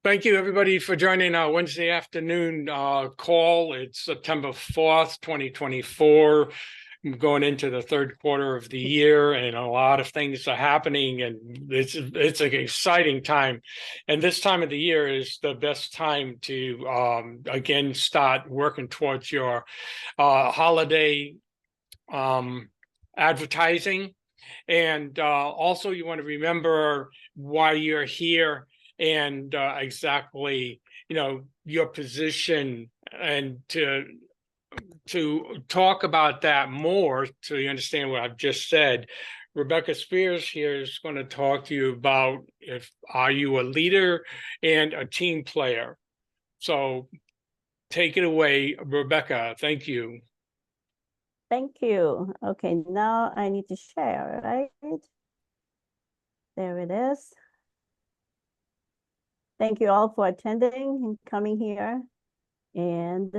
Thank you, everybody, for joining our Wednesday afternoon call. It's September 4th, 2024. I'm going into the third quarter of the year, and a lot of things are happening, and it's an exciting time. And this time of the year is the best time to, again, start working towards your holiday advertising. And also, you want to remember why you're here and exactly, your position, and to talk about that more so you understand what I've just said. Rebekah Spears here is going to talk to you about are you a leader and a team player. So take it away, Rebekah. Thank you. Thank you. Okay, now I need to share, right? There it is. Thank you all for attending and coming here. And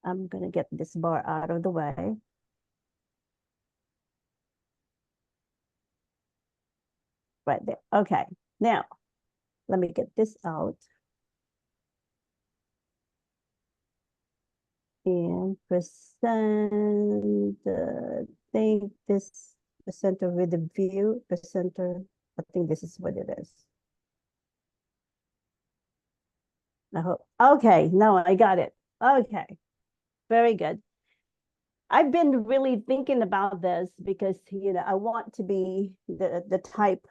I'm going to get this bar out of the way. Right there. Okay, now let me get this out. And present, I think this presenter with the view, presenter, I think this is what it is. I hope, okay, no, I got it. Okay, very good. I've been really thinking about this because, I want to be the type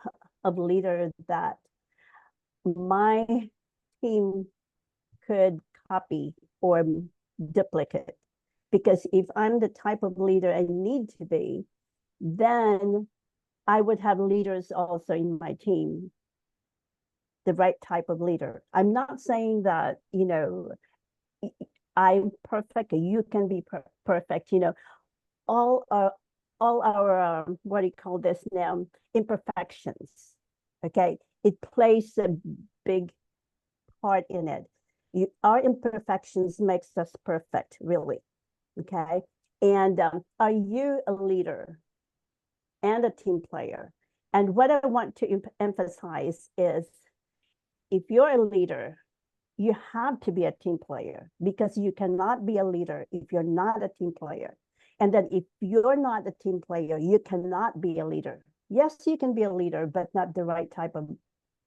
of leader that my team could copy or duplicate. Because if I'm the type of leader I need to be, then I would have leaders also in my team, the right type of leader. I'm not saying that, I'm perfect, you can be perfect, all our what do you call this now, imperfections, okay? It plays a big part in it. Our imperfections makes us perfect, really, okay? And are you a leader and a team player? And what I want to emphasize is, if you're a leader, you have to be a team player, because you cannot be a leader if you're not a team player. And then if you're not a team player, you cannot be a leader. Yes, you can be a leader, but not the right type of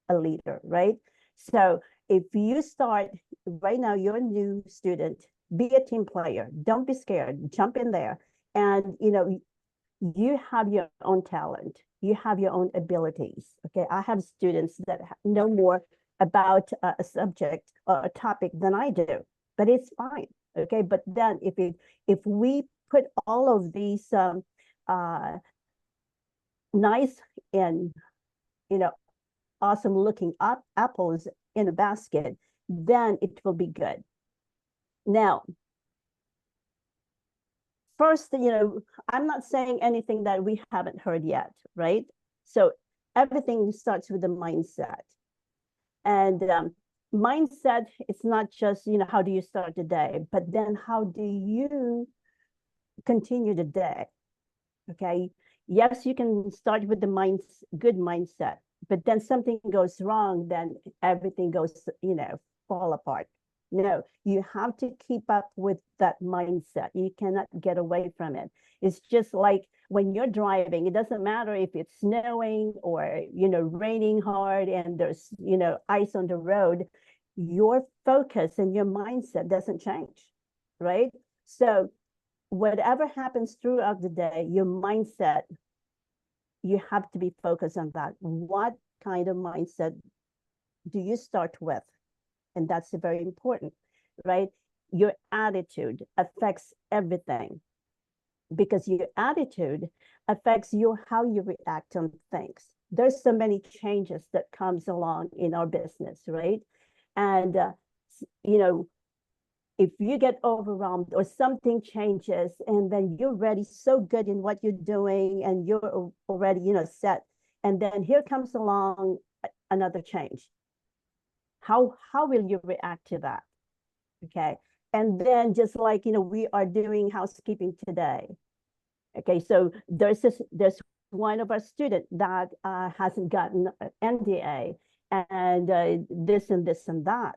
a leader, right? So if you start right now, you're a new student, be a team player. Don't be scared. Jump in there. And, you have your own talent. You have your own abilities. Okay. I have students that know more about a subject or a topic than I do, but it's fine. Okay. But then if we put all of these nice and, awesome looking apples in a basket, then it will be good. Now, first, I'm not saying anything that we haven't heard yet, right? So everything starts with the mindset. And mindset, it's not just, how do you start the day, but then how do you continue the day? Okay. Yes, you can start with the good mindset, but then something goes wrong, then everything goes, fall apart. No, you have to keep up with that mindset. You cannot get away from it. It's just like when you're driving, it doesn't matter if it's snowing or, raining hard and there's, ice on the road, your focus and your mindset doesn't change, right? So whatever happens throughout the day, your mindset, you have to be focused on that. What kind of mindset do you start with? And that's very important, right? Your attitude affects everything, because your attitude affects how you react on things. There's so many changes that comes along in our business, right? And, if you get overwhelmed or something changes, and then you're already so good in what you're doing and you're already, set, and then here comes along another change. How will you react to that? Okay. And then just like, we are doing housekeeping today. Okay. So there's one of our student that hasn't gotten an NDA and this and this and that.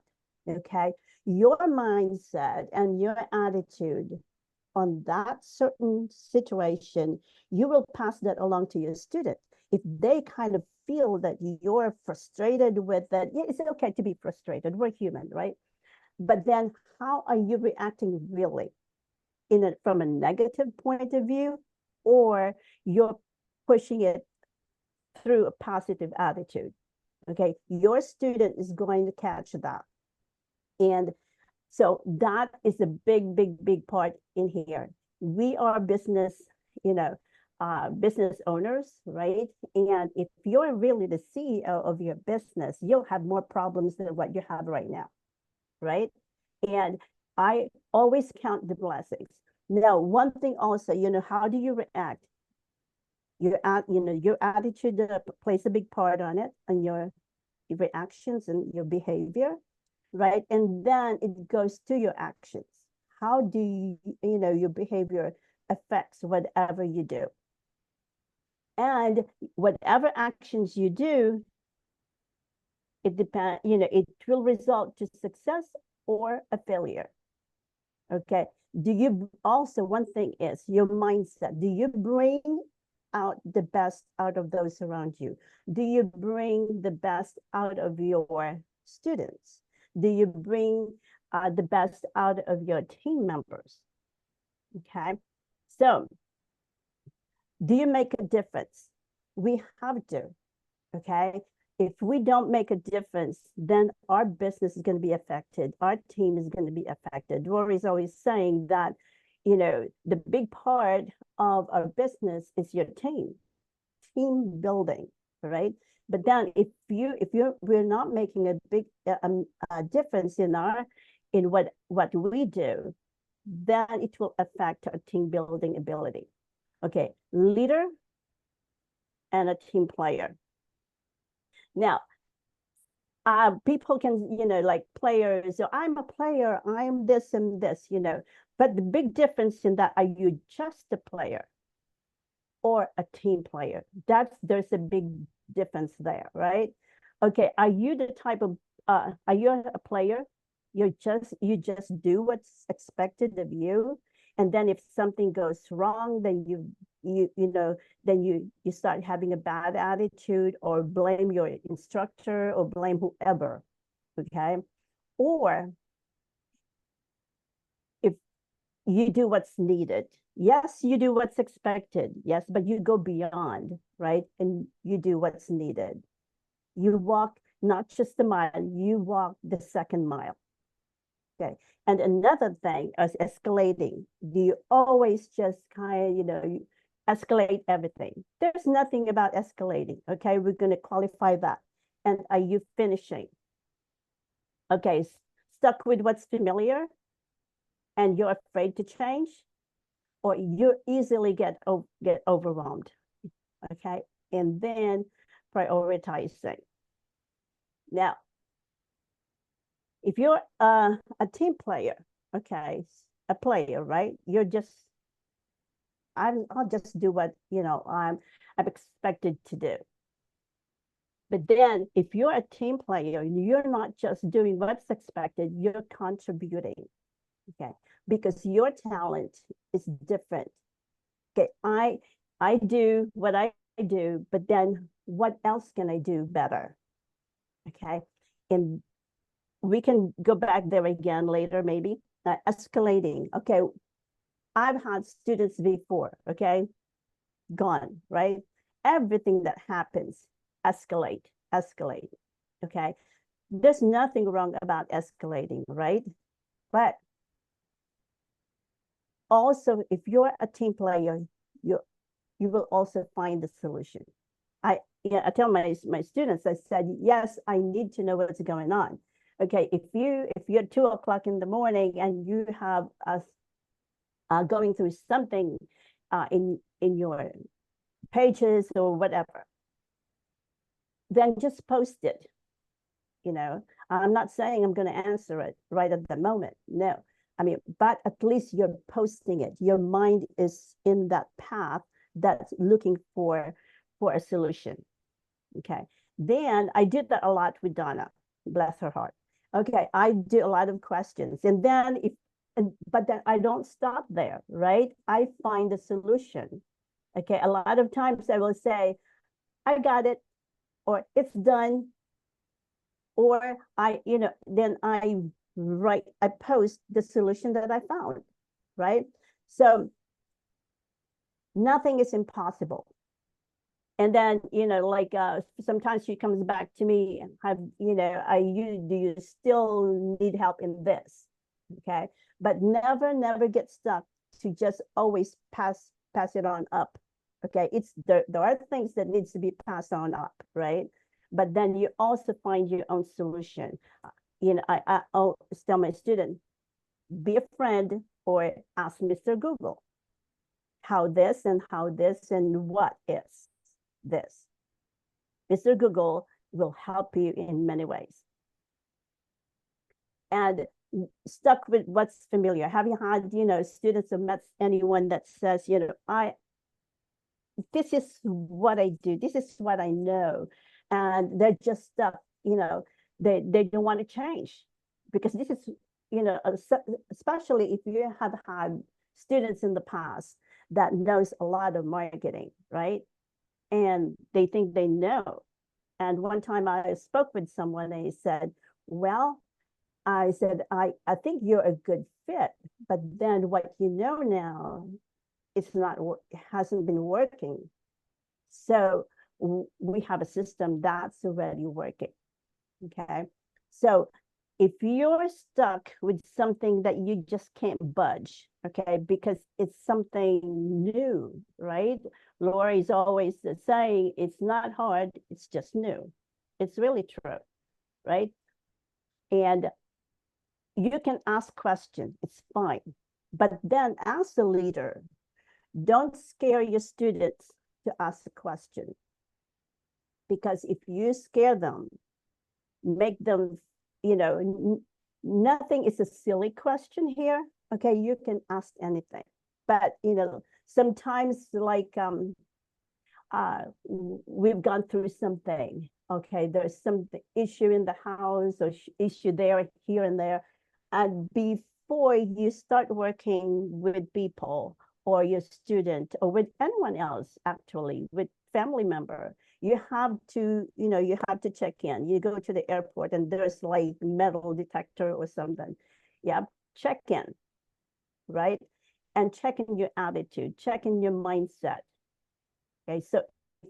Okay, your mindset and your attitude on that certain situation, you will pass that along to your student. If they kind of feel that you're frustrated with that, yeah, it's okay to be frustrated. We're human, right? But then how are you reacting really? From a negative point of view, or you're pushing it through a positive attitude. Okay, your student is going to catch that. And so that is a big part in here. We are business, business owners, right? And if you're really the CEO of your business, you'll have more problems than what you have right now, right? And I always count the blessings. Now, one thing also, how do you react? Your attitude plays a big part on it, and your reactions and your behavior, right? And then it goes to your actions. How do your behavior affects whatever you do? And whatever actions you do, it depends, it will result to success or a failure. Okay. Do you also, one thing is your mindset. Do you bring out the best out of those around you? Do you bring the best out of your students? Do you bring the best out of your team members? Okay. So, do you make a difference? We have to. Okay. If we don't make a difference, then our business is going to be affected. Our team is going to be affected. Rory's always saying that, the big part of our business is your team building, right? But then if we're not making a big difference in what we do, then it will affect our team building ability. Okay, leader and a team player. Now, people can, like players, so I'm a player, I'm this and this, but the big difference in that, are you just a player or a team player? There's a big difference there, right? Okay, are you the type of, are you a player? You just do what's expected of you, and then if something goes wrong, then then you start having a bad attitude or blame your instructor or blame whoever, okay? Or if you do what's needed, yes, you do what's expected, yes, but you go beyond, right? And you do what's needed. You walk not just the mile, you walk the second mile. Okay. And another thing is escalating. Do you always just kind of, escalate everything? There's nothing about escalating. Okay. We're going to qualify that. And are you finishing? Okay. Stuck with what's familiar and you're afraid to change, or you easily get overwhelmed. Okay. And then prioritizing. Now, if you're a team player, okay, a player, right? You're just, I'll just do what I'm expected to do. But then, if you're a team player, you're not just doing what's expected; you're contributing, okay? Because your talent is different. Okay, I do what I do, but then what else can I do better? Okay, and we can go back there again later, maybe. Escalating. Okay, I've had students before, okay, gone, right? Everything that happens, escalate, okay? There's nothing wrong about escalating, right? But also, if you're a team player, you will also find the solution. I tell my students, I said, yes, I need to know what's going on. Okay, if you're 2:00 in the morning and you have us going through something in your pages or whatever, then just post it. I'm not saying I'm going to answer it right at the moment. No, I mean, but at least you're posting it. Your mind is in that path that's looking for a solution. Okay. Then I did that a lot with Donna, bless her heart. Okay, I do a lot of questions. And then but then I don't stop there, right? I find a solution. Okay, a lot of times I will say, I got it, or it's done, or then I post the solution that I found, right? So nothing is impossible. And then, like sometimes she comes back to me and do you still need help in this? Okay. But never get stuck to just always pass it on up. Okay. There are things that needs to be passed on up, right? But then you also find your own solution. I always tell my student, be a friend or ask Mr. Google how this and what is this. Mr. Google will help you in many ways. And stuck with what's familiar. Have you had, students or met anyone that says, this is what I do, this is what I know, and they're just stuck, they don't want to change because this is, especially if you have had students in the past that knows a lot of marketing, right? And they think they know. And one time I spoke with someone and he said, well, I said, I think you're a good fit, but then what you know now, it hasn't been working. So we have a system that's already working. Okay. So if you're stuck with something that you just can't budge, okay, because it's something new, right? Lori's always saying it's not hard, it's just new. It's really true, right? And you can ask questions, it's fine. But then as a leader, don't scare your students to ask a question. Because if you scare them, make them, nothing is a silly question here. Okay, you can ask anything. But, sometimes like we've gone through something. Okay, there's some issue in the house or issue there, here and there. And before you start working with people or your student or with anyone else, actually, with family member, you have to check in. You go to the airport and there's like metal detector or something. Yeah, check in, right? And check in your attitude, check in your mindset. Okay, so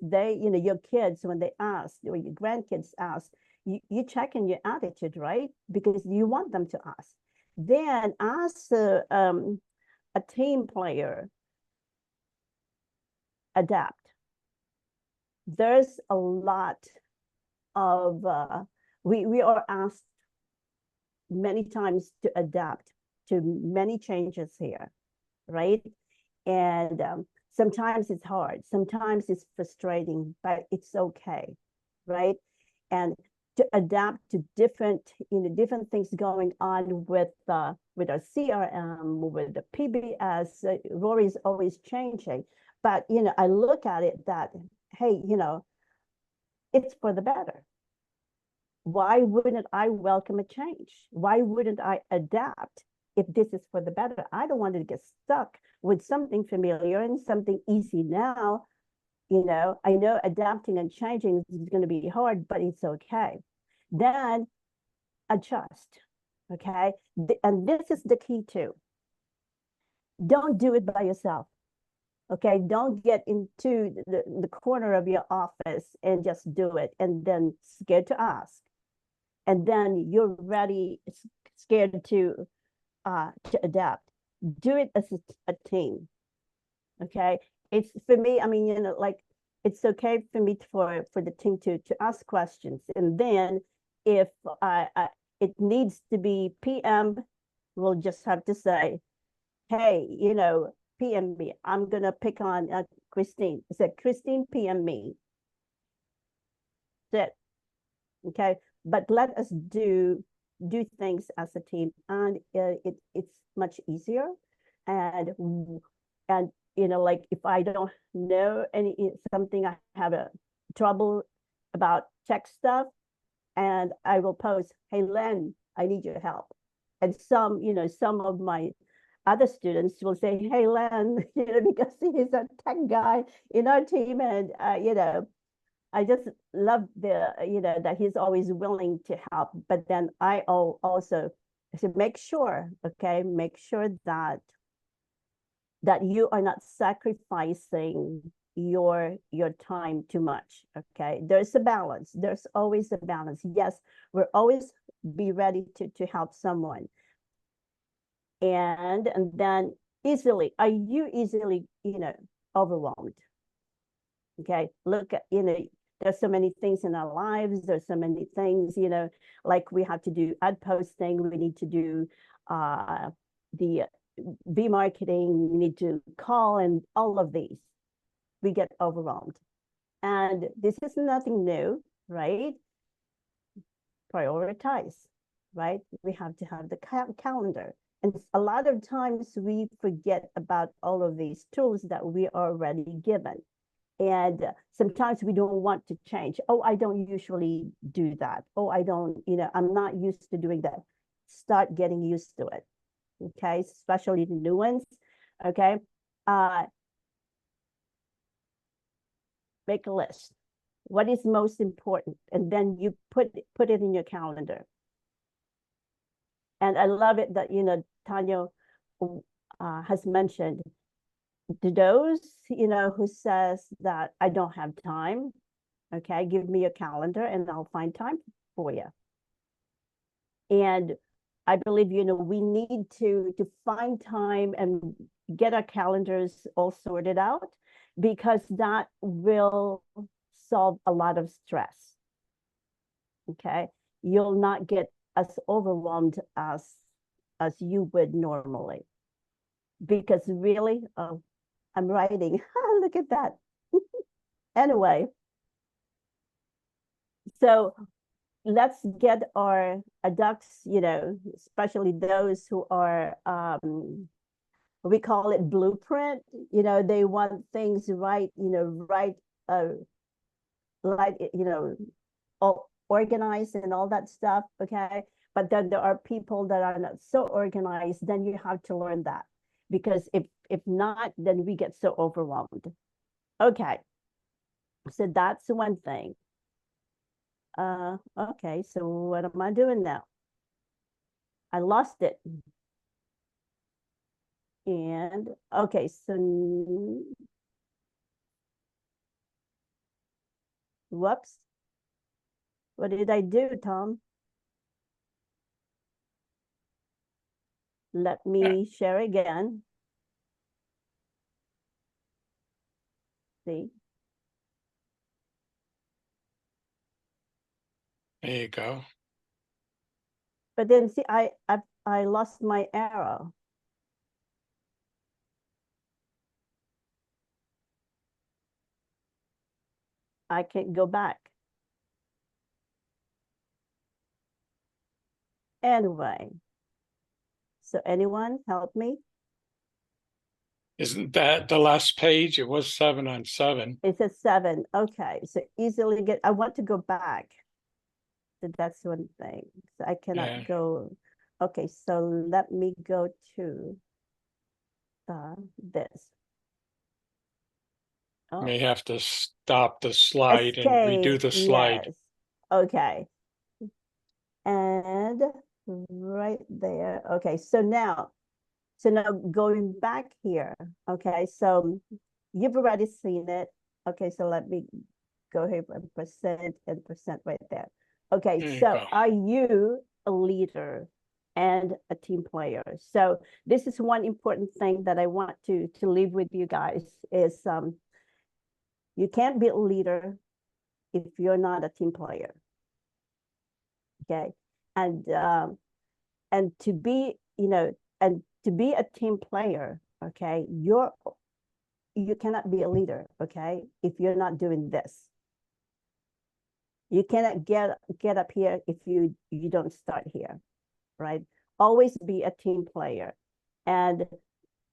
your kids, when they ask, or your grandkids ask, you check in your attitude, right? Because you want them to ask. Then as a team player, adapt. There's a lot of, we are asked many times to adapt to many changes here, right? And sometimes it's hard, sometimes it's frustrating, but it's okay, right? And to adapt to different things going on with our CRM, with the PBS. Rory's always changing, but I look at it that, hey, it's for the better. Why wouldn't I welcome a change? Why wouldn't I adapt if this is for the better? I don't want to get stuck with something familiar and something easy now. I know adapting and changing is going to be hard, but it's okay. Then adjust, okay? And this is the key too. Don't do it by yourself, okay? Don't get into the corner of your office and just do it and then scared to ask. And then you're ready, scared to adapt. Do it as a team, okay? It's for me, I mean, like, it's okay for me for the team to ask questions. And then if it needs to be PM, we'll just have to say, hey, PM me. I'm going to pick on Christine. I said, Christine, PM me. That's it. Okay. But let us do things as a team, and it's much easier. And like if I don't know something, I have a trouble about tech stuff, and I will post, hey, Len, I need your help. And some of my other students will say, hey, Len, because he's a tech guy in our team. And, I just love that he's always willing to help. But then I also say, make sure that you are not sacrificing your time too much. Okay, there's a balance. There's always a balance. Yes, we're always be ready to help someone. And then are you easily overwhelmed? Okay, look at there's so many things in our lives. There's so many things, like we have to do ad posting. We need to do the be marketing. We need to call, and all of these. We get overwhelmed. And this is nothing new, right? Prioritize, right? We have to have the calendar. And a lot of times we forget about all of these tools that we are already given. And sometimes we don't want to change. Oh, I don't usually do that. Oh, I don't, I'm not used to doing that. Start getting used to it. Okay, especially the new ones. Okay. Make a list. What is most important? And then you put it in your calendar. And I love it that, Tanya has mentioned, to those, who says that I don't have time, okay, give me a calendar and I'll find time for you. And I believe, we need to find time and get our calendars all sorted out, because that will solve a lot of stress. Okay, you'll not get as overwhelmed as you would normally, because really, I'm writing. Look at that. Anyway, so let's get our ducks, especially those who are, we call it blueprint. They want things right, right, like, all organized and all that stuff. Okay. But then there are people that are not so organized. Then you have to learn that, because if not, then we get so overwhelmed. Okay, so that's one thing. Okay, so what am I doing now? I lost it. And okay, so whoops. What did I do, Tom? Let me share again. See. There you go. But then see, I lost my arrow. I can't go back. Anyway, so anyone help me? Isn't that the last page? It was 7 on 7. It says 7. Okay, so easily get. I want to go back. So that's one thing. So I cannot go. Okay, so let me go to this. Oh. May have to stop the slide Escape, and redo the slide. Yes. Okay. And right there. Okay, so now going back here. Okay, so you've already seen it. Okay, so let me go here and percent right there. Okay, so are you a leader and a team player? So this is one important thing that I want to leave with you guys is you can't be a leader if you're not a team player. Okay, and to be to be a team player, okay, you cannot be a leader, okay, if you're not doing this. You cannot get up here if you don't start here, right? Always be a team player and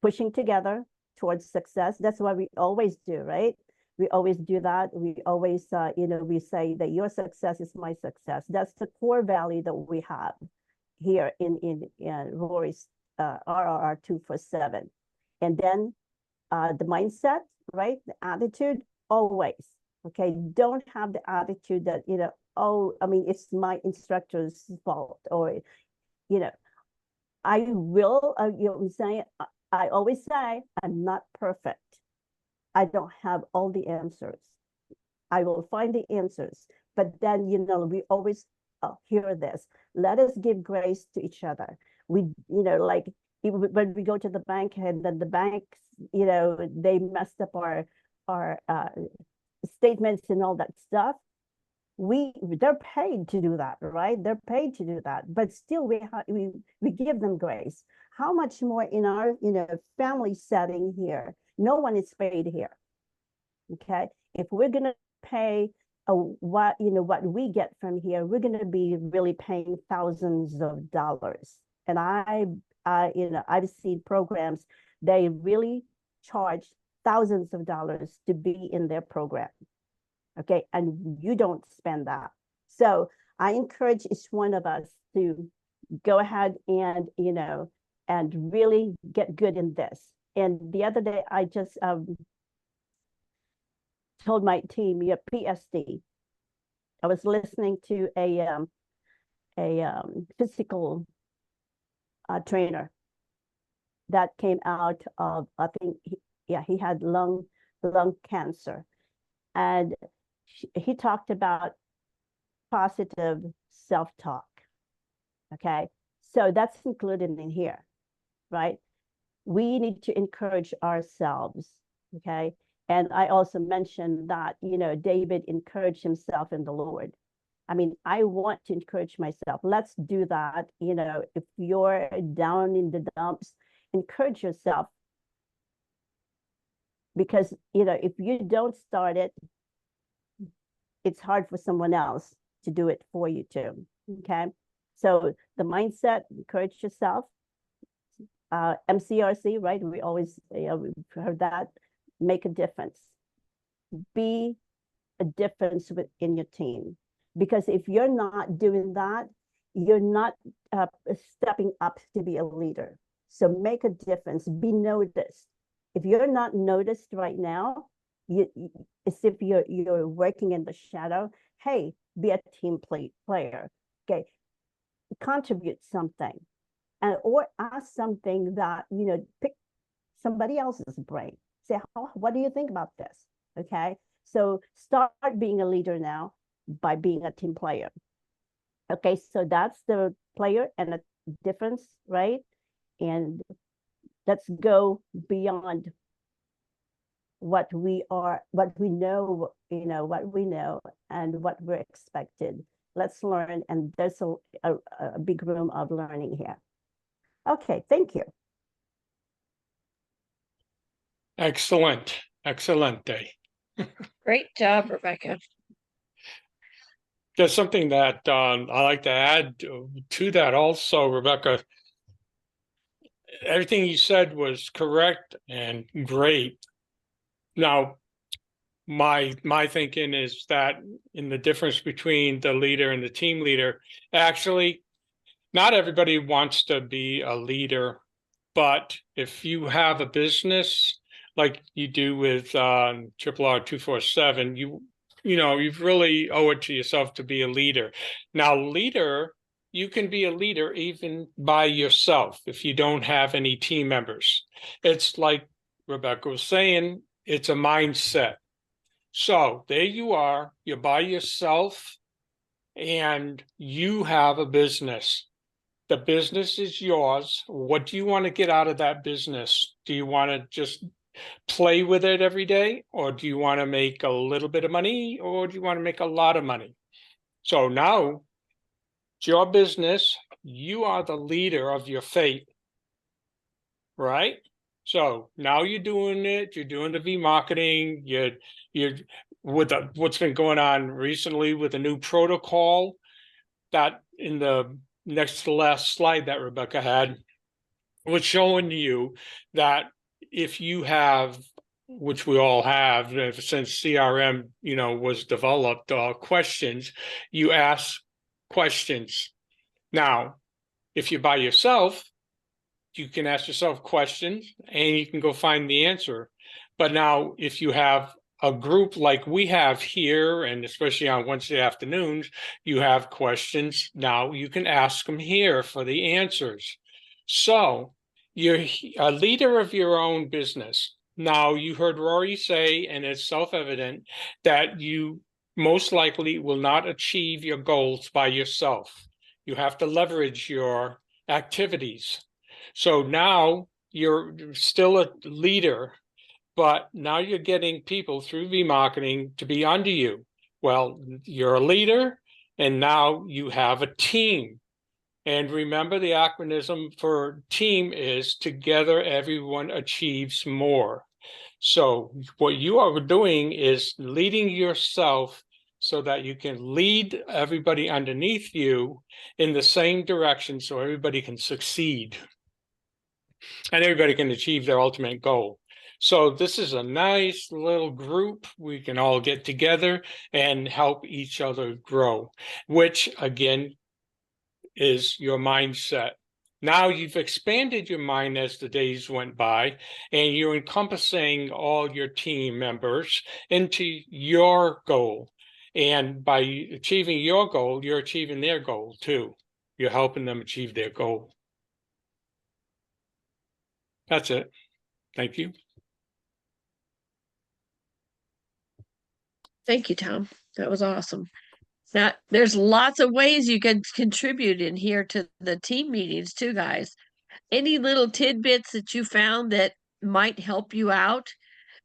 pushing together, towards success. That's what we always do, right? We always do that. We always, we say that your success is my success. That's the core value that we have here in Rory's RRR 247. And then the mindset, right? The attitude, always. Okay, don't have the attitude that, it's my instructor's fault, or, I will, I'm saying, I always say, I'm not perfect. I don't have all the answers. I will find the answers. But then, we always hear this. Let us give grace to each other. We, like when we go to the bank and then the banks, they messed up our statements and all that stuff. They're paid to do that, right? They're paid to do that, but still we give them grace. How much more in our family setting here? No one is paid here. Okay, if we're gonna pay what we get from here, we're gonna be really paying thousands of dollars. And I've seen programs, they really charge thousands of dollars to be in their program. Okay, and you don't spend that. So I encourage each one of us to go ahead and and really get good in this. And the other day I just told my team, PSD, I was listening to a physical trainer that came out of, I think he had lung cancer, and he talked about positive self-talk. Okay, so that's included in here, right? We need to encourage ourselves. Okay, and I also mentioned that David encouraged himself in the Lord. I mean, I want to encourage myself. Let's do that. If you're down in the dumps, encourage yourself, because if you don't start it, it's hard for someone else to do it for you too. Okay, so the mindset, encourage yourself. MCRC, right? We always we've heard that. Make a difference. Be a difference within your team, because if you're not doing that, you're not stepping up to be a leader. So make a difference. Be noticed. If you're not noticed right now, as if you're working in the shadow. Hey, be a team player. Okay, contribute something, and or ask something that pick somebody else's brain. Say, what do you think about this? Okay, so start being a leader now by being a team player. Okay, so that's the player and a difference, right? And let's go beyond what we are, what we know, what we know and what we're expected. Let's learn, and there's a big room of learning here. Okay, thank you. Excellent. Day. Great job, Rebekah. There's something that I like to add to that also, Rebekah. Everything you said was correct and great. Now, my thinking is that in the difference between the leader and the team leader, actually, not everybody wants to be a leader, but if you have a business like you do with Triple R 247, you really owe it to yourself to be a leader. Now, you can be a leader even by yourself if you don't have any team members. It's like Rebekah was saying, it's a mindset. So there you are, you're by yourself, and you have a business. The business is yours. What do you want to get out of that business? Do you want to just play with it every day? Or do you want to make a little bit of money? Or do you want to make a lot of money? So now it's your business. You are the leader of your fate, right? So now you're doing it. You're doing the V-marketing. You're with what's been going on recently with a new protocol that in the next to last slide that Rebekah had was showing you that if you have, which we all have since CRM, was developed, questions, you ask questions. Now, if you're by yourself, you can ask yourself questions and you can go find the answer. But now, if you have a group like we have here, and especially on Wednesday afternoons, you have questions. Now you can ask them here for the answers. So you're a leader of your own business. Now, you heard Rory say, and it's self-evident, that you most likely will not achieve your goals by yourself. You have to leverage your activities. So now you're still a leader, but now you're getting people through V-marketing to be under you. Well, you're a leader, and now you have a team. And remember, the acronym for team is together everyone achieves more. So what you are doing is leading yourself so that you can lead everybody underneath you in the same direction so everybody can succeed and everybody can achieve their ultimate goal. So this is a nice little group. We can all get together and help each other grow, which again is your mindset. Now you've expanded your mind as the days went by, and you're encompassing all your team members into your goal. And by achieving your goal, you're achieving their goal too. You're helping them achieve their goal. That's it. Thank you. Thank you, Tom. That was awesome. Now, there's lots of ways you can contribute in here to the team meetings too, guys. Any little tidbits that you found that might help you out,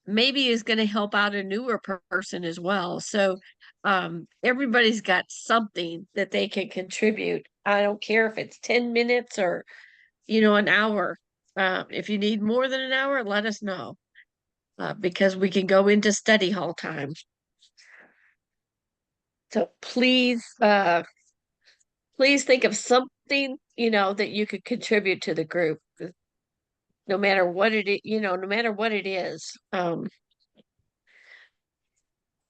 maybe is going to help out a newer person as well. So everybody's got something that they can contribute. I don't care if it's 10 minutes or, an hour. If you need more than an hour, let us know. Because we can go into study hall time. So please think of something, that you could contribute to the group. No matter what it is, no matter what it is.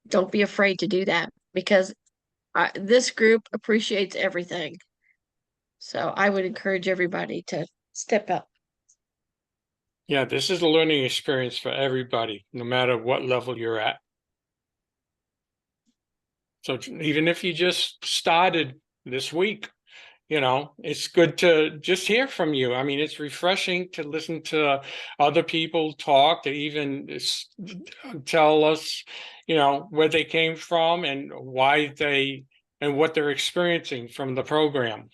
Don't be afraid to do that because this group appreciates everything. So I would encourage everybody to step up. Yeah, this is a learning experience for everybody, no matter what level you're at. So even if you just started this week, it's good to just hear from you. I mean, it's refreshing to listen to other people talk, to even tell us, where they came from and why and what they're experiencing from the program.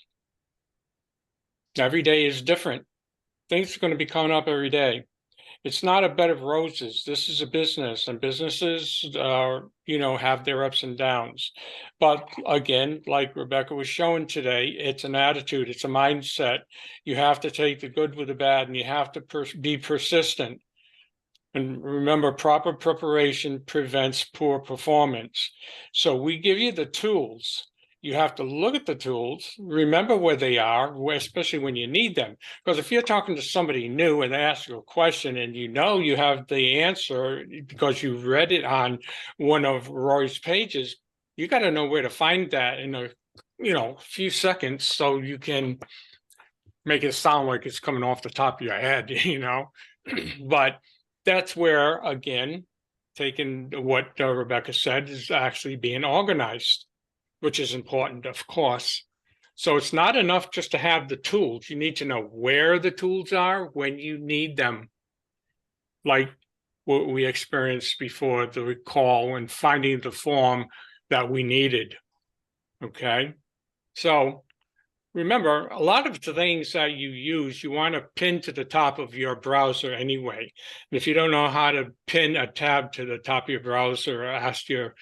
Every day is different. Things are going to be coming up every day. It's not a bed of roses. This is a business, and businesses have their ups and downs. But again, like Rebekah was showing today, it's an attitude, it's a mindset. You have to take the good with the bad, and you have to be persistent. And remember, proper preparation prevents poor performance. So we give you the tools. You have to look at the tools, remember where they are, especially when you need them. Because if you're talking to somebody new and they ask you a question and you have the answer because you read it on one of Roy's pages, you got to know where to find that in a few seconds so you can make it sound like it's coming off the top of your head, But that's where, again, taking what Rebekah said, is actually being organized, which is important, of course. So it's not enough just to have the tools. You need to know where the tools are when you need them. Like what we experienced before, the recall and finding the form that we needed. Okay. So remember, a lot of the things that you use, you want to pin to the top of your browser anyway. And if you don't know how to pin a tab to the top of your browser, ask your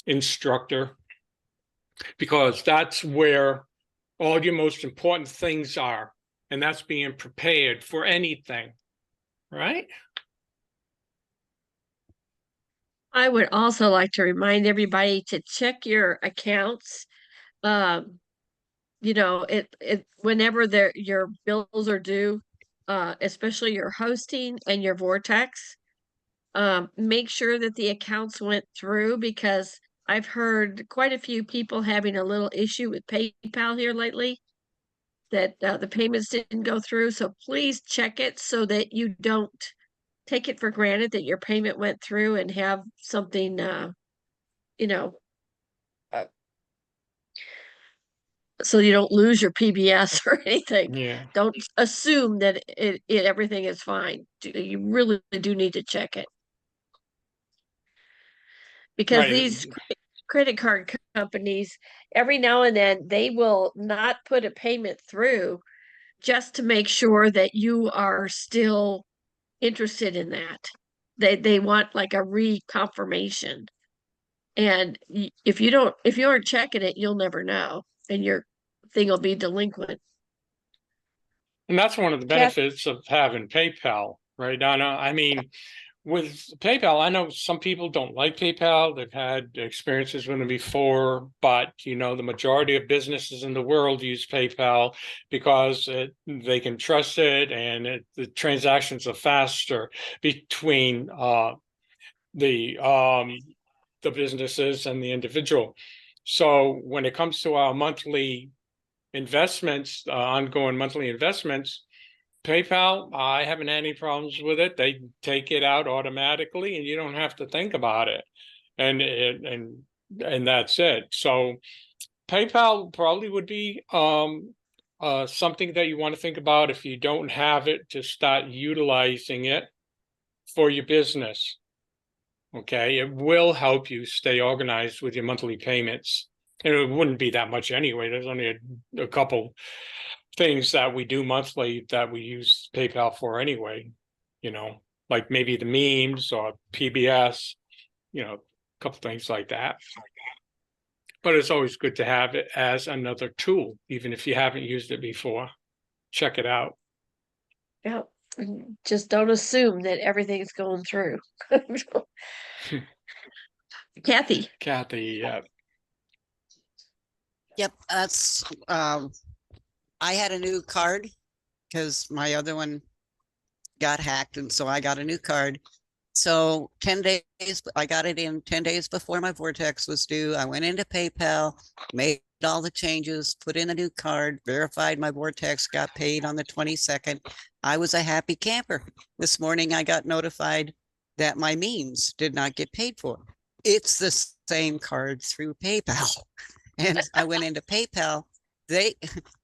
instructor, because that's where all your most important things are. And that's being prepared for anything, right? I would also like to remind everybody to check your accounts. Whenever your bills are due, especially your hosting and your vortex. Make sure that the accounts went through, because I've heard quite a few people having a little issue with PayPal here lately, that the payments didn't go through. So please check it so that you don't take it for granted that your payment went through and have something, you know, uh, so you don't lose your PBS or anything. Yeah. Don't assume that everything is fine. You really do need to check it, because Right. these credit card companies, every now and then, they will not put a payment through just to make sure that you are still interested in that. They want like a reconfirmation. And if you aren't checking it, you'll never know, and your thing will be delinquent. And that's one of the Kath, benefits of having PayPal, right, Donna? I mean, with PayPal, I know some people don't like PayPal. They've had experiences with them before, but the majority of businesses in the world use PayPal because they can trust it, and the transactions are faster between the businesses and the individual. So when it comes to our monthly investments, ongoing monthly investments, PayPal, I haven't had any problems with it. They take it out automatically, and you don't have to think about it, and that's it. So PayPal probably would be something that you want to think about if you don't have it, to start utilizing it for your business. Okay, it will help you stay organized with your monthly payments. And it wouldn't be that much anyway. There's only a couple things that we do monthly that we use PayPal for anyway, like maybe the memes or PBS, a couple things like that. But it's always good to have it as another tool, even if you haven't used it before. Check it out. yeah, just don't assume that everything's going through. Kathy. Kathy, Yep, that's I had a new card because my other one got hacked, and so I got a new card. So 10 days, I got it in 10 days before my Vortex was due. I went into PayPal, made all the changes, put in a new card, verified my Vortex, got paid on the 22nd. I was a happy camper. This morning I got notified that my memes did not get paid for. It's the same card through PayPal. And I went into PayPal. They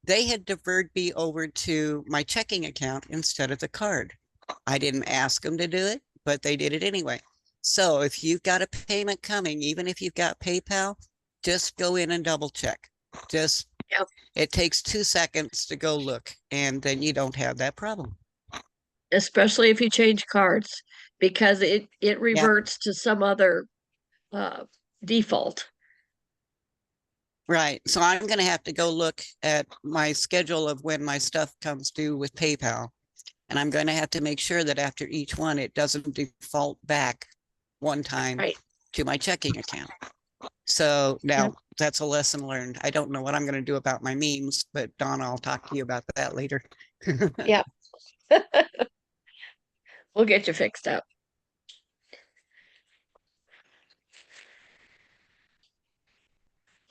had diverted me over to my checking account instead of the card. I didn't ask them to do it, but they did it anyway. So if you've got a payment coming, even if you've got PayPal, just go in and double check. Yep. It takes 2 seconds to go look, and then you don't have that problem. Especially if you change cards, because it reverts to some other default. Right. So I'm going to have to go look at my schedule of when my stuff comes due with PayPal. And I'm going to have to make sure that after each one, it doesn't default back one time to my checking account. So now that's a lesson learned. I don't know what I'm going to do about my memes, but Donna, I'll talk to you about that later. Yeah. We'll get you fixed up.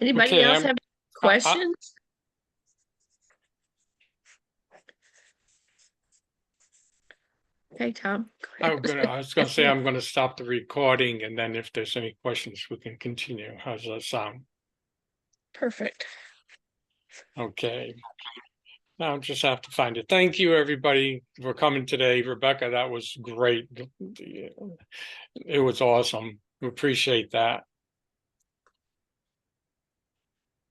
Anybody else have questions? Okay, Tom. I was gonna say I'm gonna stop the recording, and then if there's any questions, we can continue. How's that sound? Perfect. Okay. Now I just have to find it. Thank you, everybody, for coming today. Rebekah, that was great. It was awesome. We appreciate that.